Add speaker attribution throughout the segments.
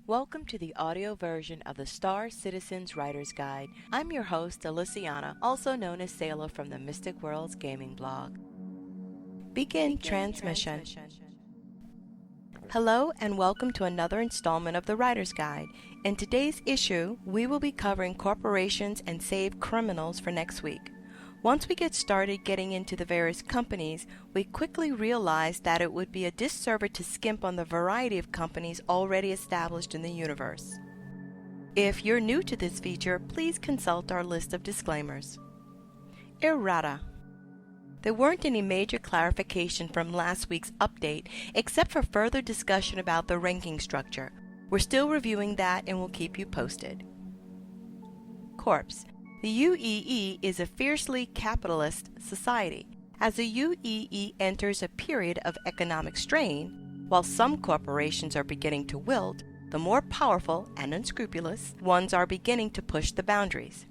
Speaker 1: Welcome to the audio version of the Star Citizens Writer's Guide. I'm your host, Alyciana, also known as Sayla from the Mystic Worlds Gaming blog. Begin transmission. Hello and welcome to another installment of the Writer's Guide. In today's issue, we will be covering corporations and save criminals for next week. Once we get started getting into the various companies, we quickly realized that it would be a disservice to skimp on the variety of companies already established in the universe. If you're new to this feature, please consult our list of disclaimers. Errata. There weren't any major clarification from last week's update, except for further discussion about the ranking structure. We're still reviewing that and will keep you posted. Corpse. The UEE is a fiercely capitalist society. As the UEE enters a period of economic strain, while some corporations are beginning to wilt, the more powerful and unscrupulous ones are beginning to push the boundaries.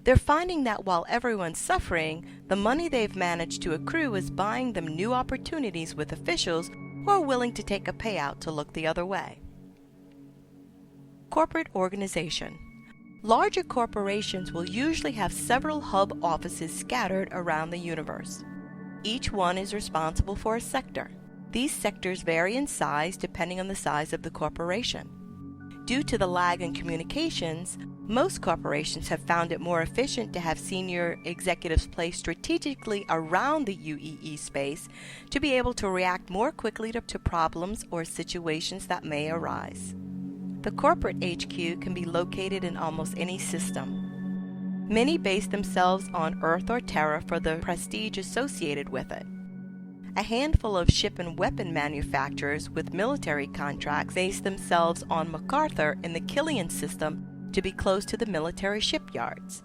Speaker 1: They're finding that while everyone's suffering, the money they've managed to accrue is buying them new opportunities with officials who are willing to take a payout to look the other way. Corporate organization. Larger corporations will usually have several hub offices scattered around the universe. Each one is responsible for a sector. These sectors vary in size depending on the size of the corporation. Due to the lag in communications, most corporations have found it more efficient to have senior executives placed strategically around the UEE space to be able to react more quickly to problems or situations that may arise. The corporate HQ can be located in almost any system. Many base themselves on Earth or Terra for the prestige associated with it. A handful of ship and weapon manufacturers with military contracts base themselves on MacArthur in the Killian system to be close to the military shipyards.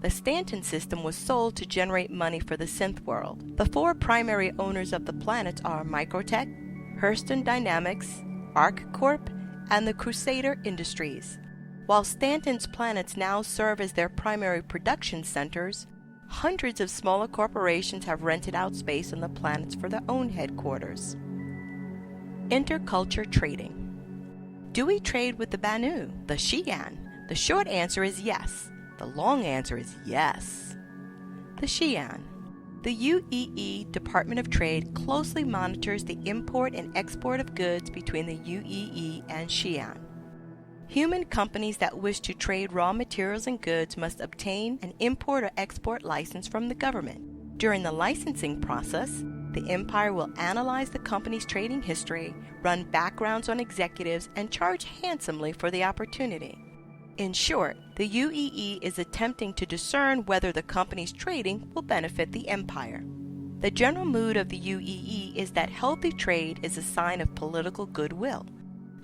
Speaker 1: The Stanton system was sold to generate money for the synth world. The four primary owners of the planets are Microtech, Hurston Dynamics, ArcCorp, and the Crusader Industries. While Stanton's planets now serve as their primary production centers, hundreds of smaller corporations have rented out space on the planets for their own headquarters. Interculture trading. Do we trade with the Banu, the Xi'an? The short answer is yes. The long answer is yes. The Xi'an. The UEE Department of Trade closely monitors the import and export of goods between the UEE and Xi'an. Human companies that wish to trade raw materials and goods must obtain an import or export license from the government. During the licensing process, the Empire will analyze the company's trading history, run backgrounds on executives, and charge handsomely for the opportunity. In short, the UEE is attempting to discern whether the company's trading will benefit the Empire. The general mood of the UEE is that healthy trade is a sign of political goodwill.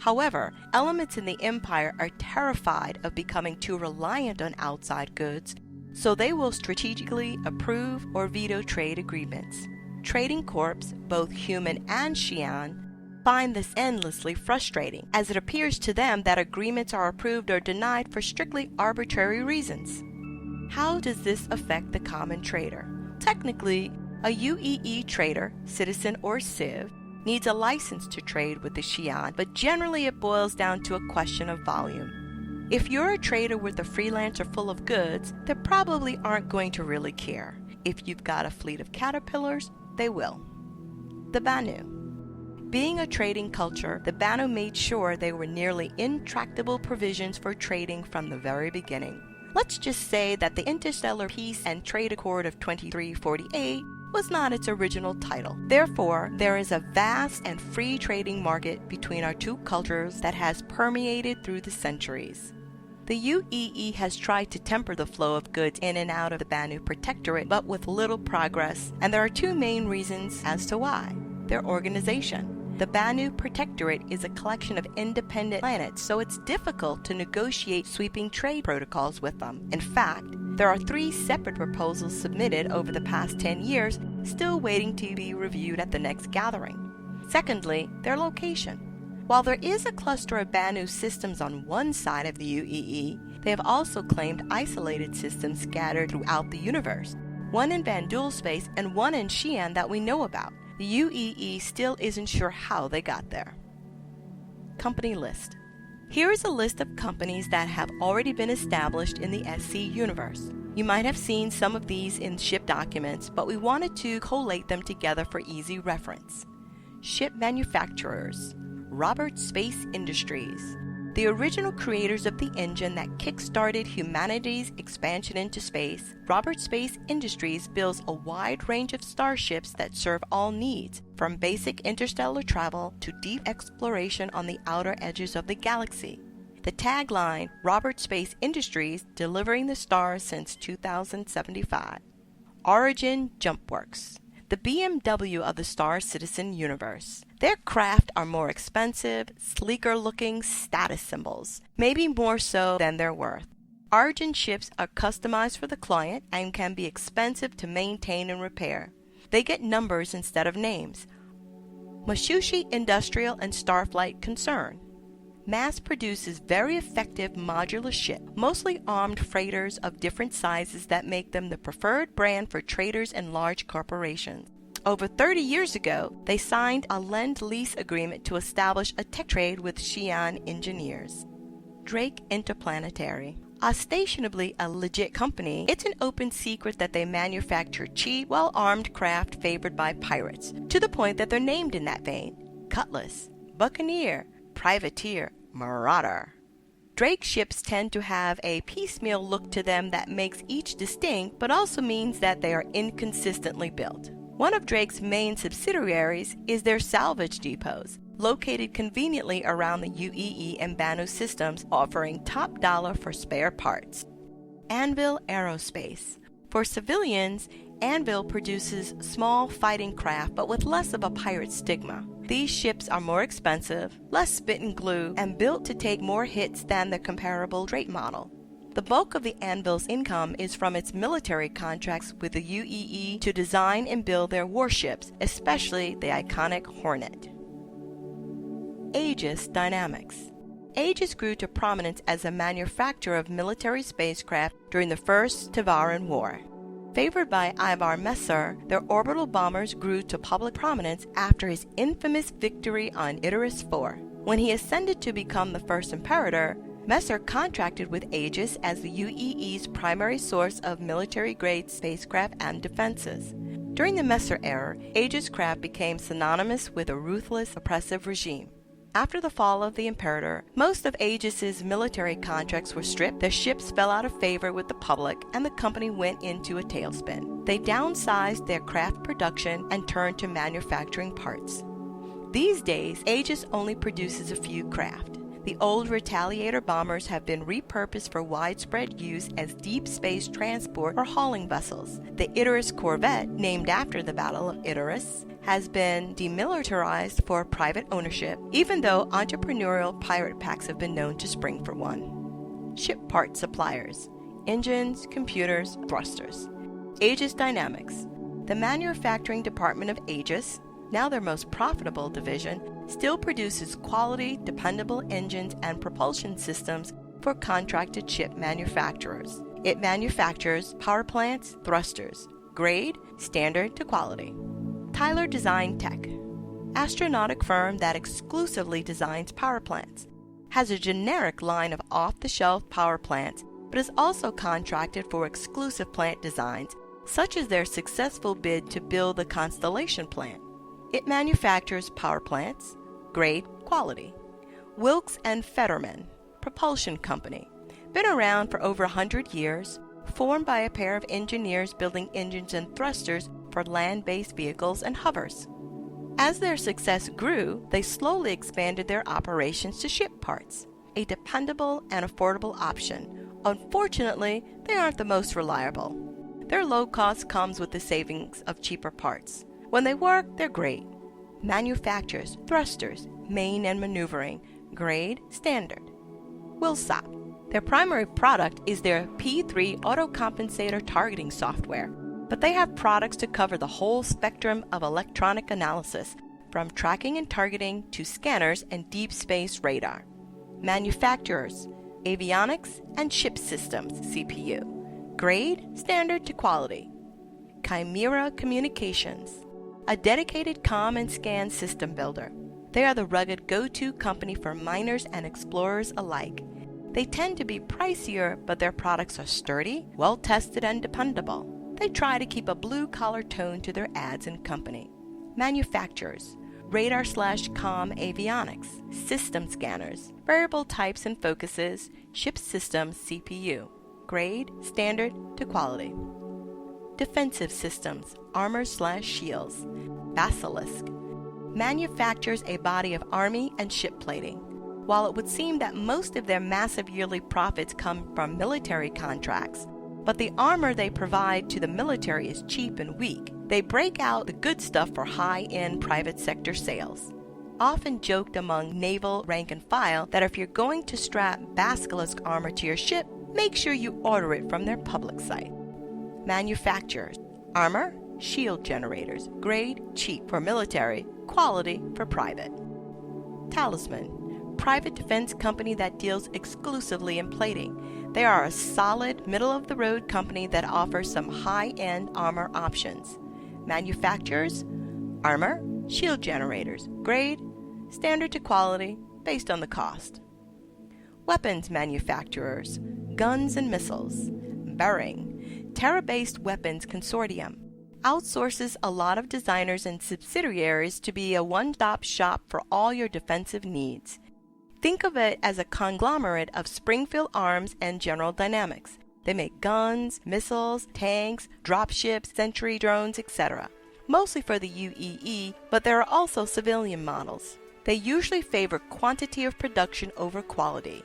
Speaker 1: However, elements in the Empire are terrified of becoming too reliant on outside goods, so they will strategically approve or veto trade agreements. Trading corps, both human and Xi'an, find this endlessly frustrating, as it appears to them that agreements are approved or denied for strictly arbitrary reasons. How does this affect the common trader? Technically, a UEE trader, citizen or civ, needs a license to trade with the Xi'an, but generally it boils down to a question of volume. If you're a trader with a freelancer full of goods, they probably aren't going to really care. If you've got a fleet of caterpillars, they will. The Banu. Being a trading culture, the Banu made sure they were nearly intractable provisions for trading from the very beginning. Let's just say that the Interstellar Peace and Trade Accord of 2348 was not its original title. Therefore, there is a vast and free trading market between our two cultures that has permeated through the centuries. The UEE has tried to temper the flow of goods in and out of the Banu Protectorate, but with little progress, and there are two main reasons as to why. Their organization. The Banu Protectorate is a collection of independent planets, so it's difficult to negotiate sweeping trade protocols with them. In fact, there are 3 separate proposals submitted over the past 10 years, still waiting to be reviewed at the next gathering. Secondly, their location. While there is a cluster of Banu systems on one side of the UEE, they have also claimed isolated systems scattered throughout the universe, one in Bandul space and one in Xi'an that we know about. The UEE still isn't sure how they got there. Company list. Here is a list of companies that have already been established in the SC universe. You might have seen some of these in ship documents, but we wanted to collate them together for easy reference. Ship manufacturers: Roberts Space Industries, the original creators of the engine that kick-started humanity's expansion into space. Roberts Space Industries builds a wide range of starships that serve all needs, from basic interstellar travel to deep exploration on the outer edges of the galaxy. The tagline, Roberts Space Industries, delivering the stars since 2075. Origin Jump Works, the BMW of the Star Citizen universe. Their craft are more expensive, sleeker-looking status symbols, maybe more so than their worth. Origin ships are customized for the client and can be expensive to maintain and repair. They get numbers instead of names. Matsushita Industrial and Starflight Concern mass produces very effective modular ships, mostly armed freighters of different sizes that make them the preferred brand for traders and large corporations. Over 30 years ago, they signed a lend-lease agreement to establish a tech trade with Xi'an engineers. Drake Interplanetary, ostensibly a legit company, it's an open secret that they manufacture cheap, well-armed craft favored by pirates, to the point that they're named in that vein: Cutlass, Buccaneer, Privateer, Marauder. Drake ships tend to have a piecemeal look to them that makes each distinct, but also means that they are inconsistently built. One of Drake's main subsidiaries is their salvage depots, located conveniently around the UEE and Banu systems, offering top dollar for spare parts. Anvil Aerospace. For civilians, Anvil produces small fighting craft but with less of a pirate stigma. These ships are more expensive, less spit and glue, and built to take more hits than the comparable Drake model. The bulk of the Anvil's income is from its military contracts with the UEE to design and build their warships, especially the iconic Hornet. Aegis Dynamics. Aegis grew to prominence as a manufacturer of military spacecraft during the First Tevaran War. Favored by Ivar Messer, their orbital bombers grew to public prominence after his infamous victory on Icarus IV. When he ascended to become the first Imperator, Messer contracted with Aegis as the UEE's primary source of military-grade spacecraft and defenses. During the Messer era, Aegis craft became synonymous with a ruthless, oppressive regime. After the fall of the Imperator, most of Aegis's military contracts were stripped, their ships fell out of favor with the public, and the company went into a tailspin. They downsized their craft production and turned to manufacturing parts. These days, Aegis only produces a few craft. The old Retaliator bombers have been repurposed for widespread use as deep space transport or hauling vessels. The Icarus corvette, named after the Battle of Icarus, has been demilitarized for private ownership, even though entrepreneurial pirate packs have been known to spring for one. Ship part suppliers: engines, computers, thrusters. Aegis Dynamics. The manufacturing department of Aegis, now their most profitable division, still produces quality, dependable engines and propulsion systems for contracted ship manufacturers. It manufactures power plants, thrusters, grade, standard to quality. Tyler Design Tech, astronautic firm that exclusively designs power plants, has a generic line of off-the-shelf power plants, but is also contracted for exclusive plant designs, such as their successful bid to build the Constellation plant. It manufactures power plants, grade, quality. Wilkes and Fetterman, propulsion company, been around for over 100 years, formed by a pair of engineers building engines and thrusters for land-based vehicles and hovers. As their success grew, they slowly expanded their operations to ship parts, a dependable and affordable option. Unfortunately, they aren't the most reliable. Their low cost comes with the savings of cheaper parts. When they work, they're great. Manufactures thrusters, main and maneuvering, grade, standard. Wilsop. Their primary product is their P3 autocompensator targeting software, but they have products to cover the whole spectrum of electronic analysis, from tracking and targeting to scanners and deep space radar. Manufacturers: avionics and ship systems, CPU. Grade, standard to quality. Chimera Communications, a dedicated comm and scan system builder. They are the rugged go-to company for miners and explorers alike. They tend to be pricier, but their products are sturdy, well-tested, and dependable. They try to keep a blue-collar tone to their ads and company. Manufacturers: radar/comm avionics, system scanners, variable types and focuses, ship systems CPU, grade, standard to quality. Defensive systems, armor/shields, Basilisk, manufactures a body of army and ship plating. While it would seem that most of their massive yearly profits come from military contracts, but the armor they provide to the military is cheap and weak. They break out the good stuff for high-end private sector sales. Often joked among naval rank and file that if you're going to strap Basilisk armor to your ship, make sure you order it from their public site. Manufacturers: armor, shield generators, grade, cheap for military, quality for private. Talisman, private defense company that deals exclusively in plating. They are a solid, middle-of-the-road company that offers some high-end armor options. Manufacturers: armor, shield generators, grade, standard to quality, based on the cost. Weapons manufacturers: guns and missiles. Bering, Terra-based weapons consortium, outsources a lot of designers and subsidiaries to be a one-stop shop for all your defensive needs. Think of it as a conglomerate of Springfield Arms and General Dynamics. They make guns, missiles, tanks, dropships, sentry drones, etc. Mostly for the UEE, but there are also civilian models. They usually favor quantity of production over quality.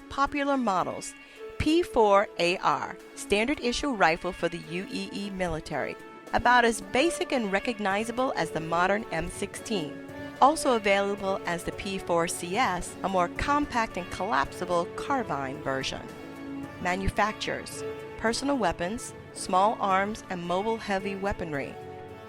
Speaker 1: Popular models: P4AR, standard issue rifle for the UEE military, about as basic and recognizable as the modern M16. Also available as the P4CS, a more compact and collapsible carbine version. Manufacturers: personal weapons, small arms, and mobile heavy weaponry.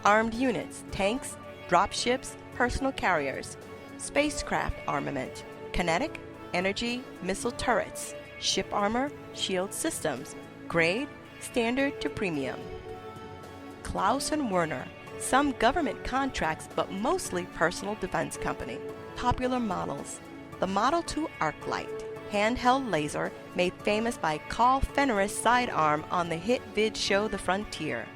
Speaker 1: Armed units: tanks, dropships, personal carriers. Spacecraft armament: kinetic, energy, missile turrets, ship armor, shield systems, grade, standard to premium. Klaus & Werner, some government contracts but mostly personal defense company. Popular models: the Model 2 Arclight, handheld laser made famous by Carl Fenris' sidearm on the hit vid show The Frontier.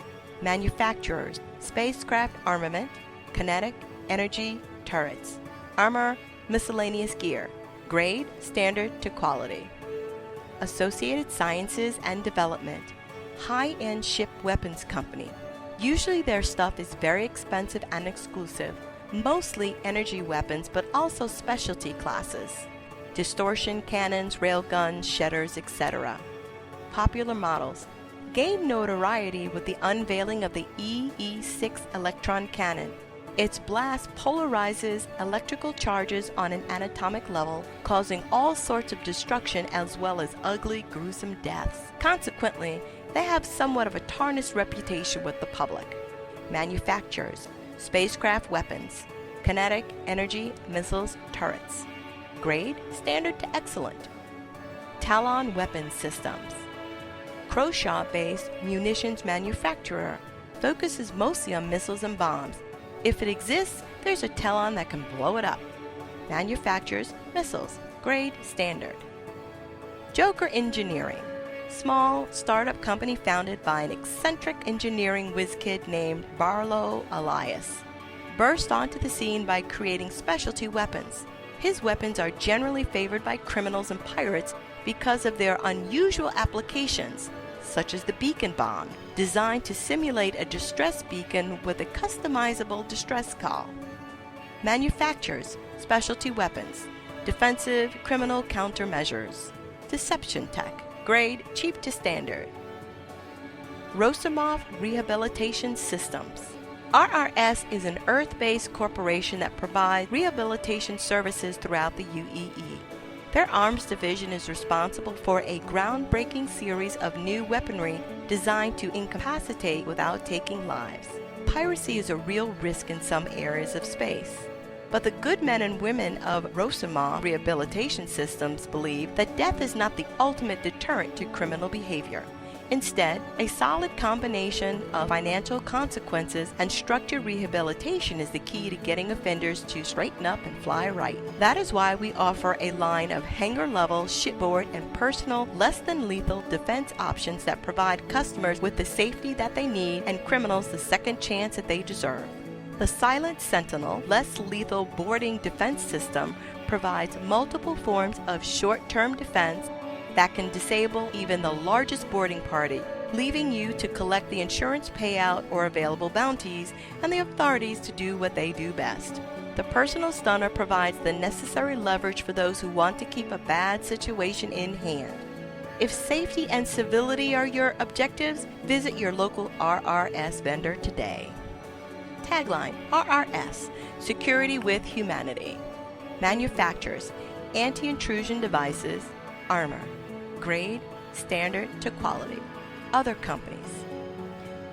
Speaker 1: Manufacturers: spacecraft armament, kinetic, energy, turrets, armor, miscellaneous gear, grade, standard to quality. Associated Sciences and Development, high-end ship weapons company. Usually their stuff is very expensive and exclusive, mostly energy weapons but also specialty classes. Distortion cannons, railguns, shedders, etc. Popular models gained notoriety with the unveiling of the EE6 electron cannon. Its blast polarizes electrical charges on an atomic level, causing all sorts of destruction as well as ugly, gruesome deaths. Consequently, they have somewhat of a tarnished reputation with the public. Manufacturers: spacecraft weapons, kinetic, energy, missiles, turrets. Grade, standard to excellent. Talon Weapons Systems, Croshaw-based munitions manufacturer, focuses mostly on missiles and bombs. If it exists, there's a Talon that can blow it up. Manufactures missiles, grade, standard. Joker Engineering, small startup company founded by an eccentric engineering whiz-kid named Barlow Elias. Burst onto the scene by creating specialty weapons. His weapons are generally favored by criminals and pirates because of their unusual applications, such as the beacon bomb, designed to simulate a distress beacon with a customizable distress call. Manufactures specialty weapons, defensive, criminal countermeasures. Deception Tech, grade, cheap to standard. Rosimov Rehabilitation Systems. RRS is an Earth-based corporation that provides rehabilitation services throughout the UEE. Their arms division is responsible for a groundbreaking series of new weaponry designed to incapacitate without taking lives. Piracy is a real risk in some areas of space. But the good men and women of Rosimov Rehabilitation Systems believe that death is not the ultimate deterrent to criminal behavior. Instead, a solid combination of financial consequences and structured rehabilitation is the key to getting offenders to straighten up and fly right. That is why we offer a line of hanger-level, shipboard, and personal, less-than-lethal defense options that provide customers with the safety that they need and criminals the second chance that they deserve. The Silent Sentinel, less lethal boarding defense system provides multiple forms of short-term defense that can disable even the largest boarding party, leaving you to collect the insurance payout or available bounties and the authorities to do what they do best. The Personal Stunner provides the necessary leverage for those who want to keep a bad situation in hand. If safety and civility are your objectives, visit your local RRS vendor today. Tagline: RRS, Security with Humanity. Manufacturers: anti-intrusion devices, armor. Grade, standard to quality. Other companies: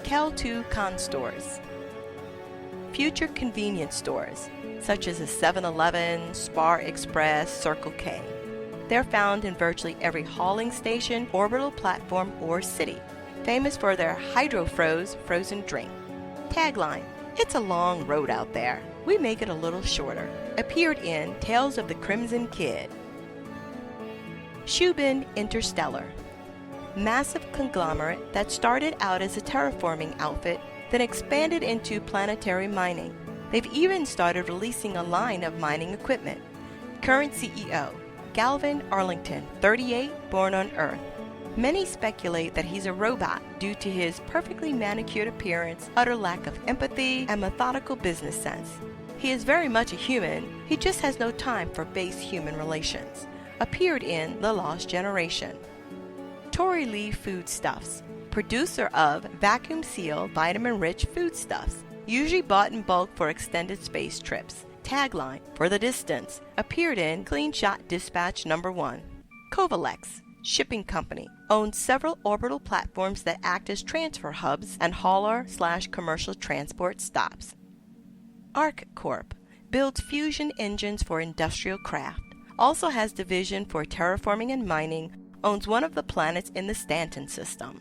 Speaker 1: Kel2 Con Stores. Future convenience stores, such as a 7-Eleven, Spar Express, Circle K. They're found in virtually every hauling station, orbital platform, or city, famous for their HydroFroze frozen drink. Tagline: it's a long road out there. We make it a little shorter. Appeared in Tales of the Crimson Kid. Shubin Interstellar. Massive conglomerate that started out as a terraforming outfit, then expanded into planetary mining. They've even started releasing a line of mining equipment. Current CEO: Galvin Arlington, 38, born on Earth. Many speculate that he's a robot due to his perfectly manicured appearance, utter lack of empathy, and methodical business sense. He is very much a human, he just has no time for base human relations. Appeared in The Lost Generation. Tori Lee Foodstuffs, producer of vacuum-sealed, vitamin-rich foodstuffs, usually bought in bulk for extended space trips. Tagline: for the distance. Appeared in Clean Shot Dispatch No. 1. Covalex, shipping company, owns several orbital platforms that act as transfer hubs and hauler/commercial transport stops. Arc Corp builds fusion engines for industrial craft, also has division for terraforming and mining, owns one of the planets in the Stanton system.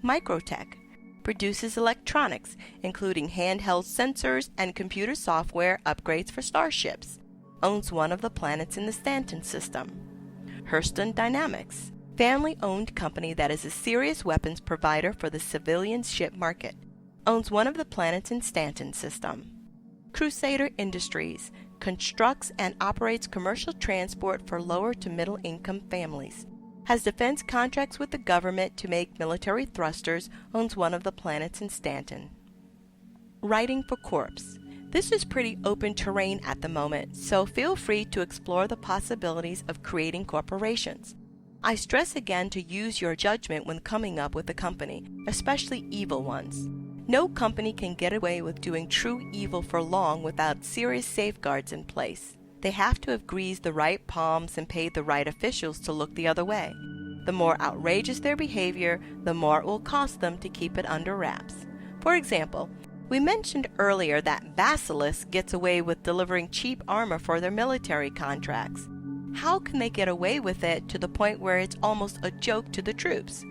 Speaker 1: Microtech produces electronics, including handheld sensors and computer software upgrades for starships, owns one of the planets in the Stanton system. Hurston Dynamics, family-owned company that is a serious weapons provider for the civilian ship market, owns one of the planets in Stanton system. Crusader Industries constructs and operates commercial transport for lower to middle income families, has defense contracts with the government to make military thrusters, owns one of the planets in Stanton. Writing for Corps. This is pretty open terrain at the moment, so feel free to explore the possibilities of creating corporations. I stress again to use your judgment when coming up with a company, especially evil ones. No company can get away with doing true evil for long without serious safeguards in place. They have to have greased the right palms and paid the right officials to look the other way. The more outrageous their behavior, the more it will cost them to keep it under wraps. For example, we mentioned earlier that Basilisk gets away with delivering cheap armor for their military contracts. How can they get away with it to the point where it's almost a joke to the troops?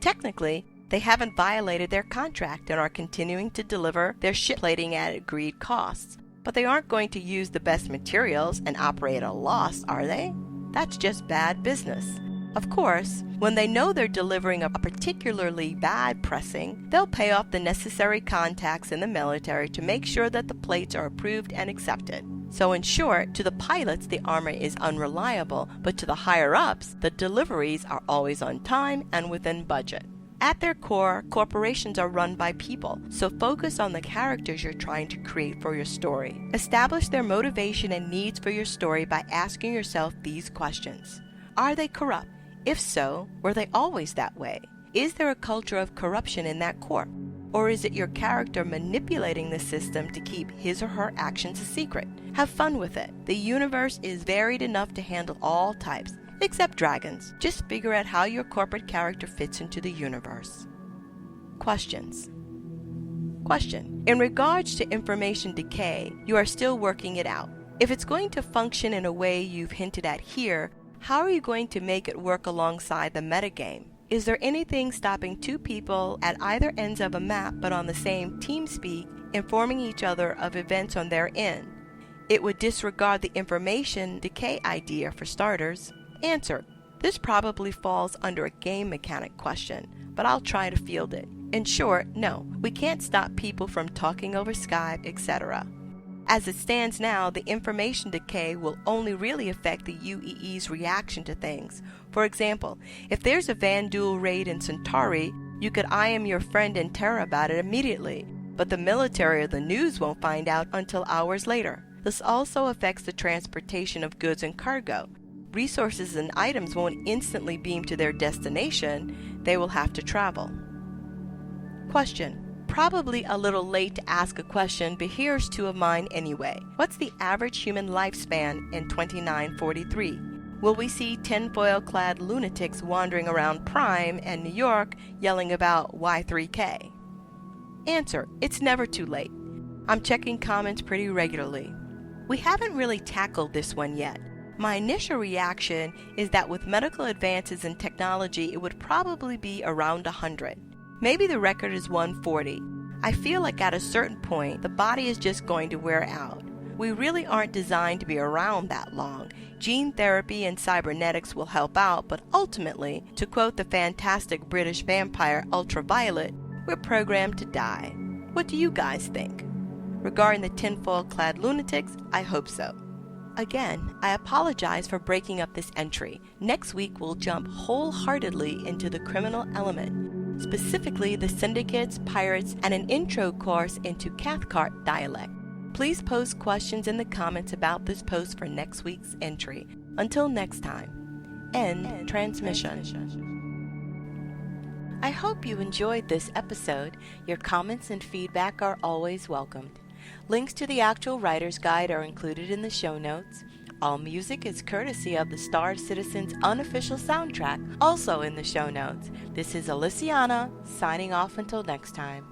Speaker 1: Technically, they haven't violated their contract and are continuing to deliver their shipplating at agreed costs. But they aren't going to use the best materials and operate at a loss, are they? That's just bad business. Of course, when they know they're delivering a particularly bad pressing, they'll pay off the necessary contacts in the military to make sure that the plates are approved and accepted. So in short, to the pilots the armor is unreliable, but to the higher-ups, the deliveries are always on time and within budget. At their core, corporations are run by people, so focus on the characters you're trying to create for your story. Establish their motivation and needs for your story by asking yourself these questions. Are they corrupt? If so, were they always that way? Is there a culture of corruption in that corp? Or is it your character manipulating the system to keep his or her actions a secret? Have fun with it. The universe is varied enough to handle all types. Except dragons. Just figure out how your corporate character fits into the universe. Questions. Question. In regards to information decay, you are still working it out. If it's going to function in a way you've hinted at here, how are you going to make it work alongside the metagame? Is there anything stopping two people at either ends of a map but on the same TeamSpeak informing each other of events on their end? It would disregard the information decay idea for starters. Answer: this probably falls under a game mechanic question, but I'll try to field it. In short, no, we can't stop people from talking over Skype, etc. As it stands now, the information decay will only really affect the UEE's reaction to things. For example, if there's a Vanduul raid in Centauri, you could I am your friend and Terra about it immediately, but the military or the news won't find out until hours later. This also affects the transportation of goods and cargo. Resources and items won't instantly beam to their destination, they will have to travel. Question. Probably a little late to ask a question, but here's two of mine anyway. What's the average human lifespan in 2943? Will we see tinfoil-clad lunatics wandering around Prime and New York yelling about Y3K? Answer: it's never too late. I'm checking comments pretty regularly. We haven't really tackled this one yet. My initial reaction is that with medical advances in technology, it would probably be around 100. Maybe the record is 140. I feel like at a certain point, the body is just going to wear out. We really aren't designed to be around that long. Gene therapy and cybernetics will help out, but ultimately, to quote the fantastic British vampire Ultraviolet, we're programmed to die. What do you guys think? Regarding the tinfoil-clad lunatics, I hope so. Again, I apologize for breaking up this entry. Next week, we'll jump wholeheartedly into the criminal element, specifically the syndicates, pirates, and an intro course into Cathcart dialect. Please post questions in the comments about this post for next week's entry. Until next time, end transmission. I hope you enjoyed this episode. Your comments and feedback are always welcomed. Links to the actual writer's guide are included in the show notes. All music is courtesy of the Star Citizen's unofficial soundtrack, also in the show notes. This is Alyciana, signing off until next time.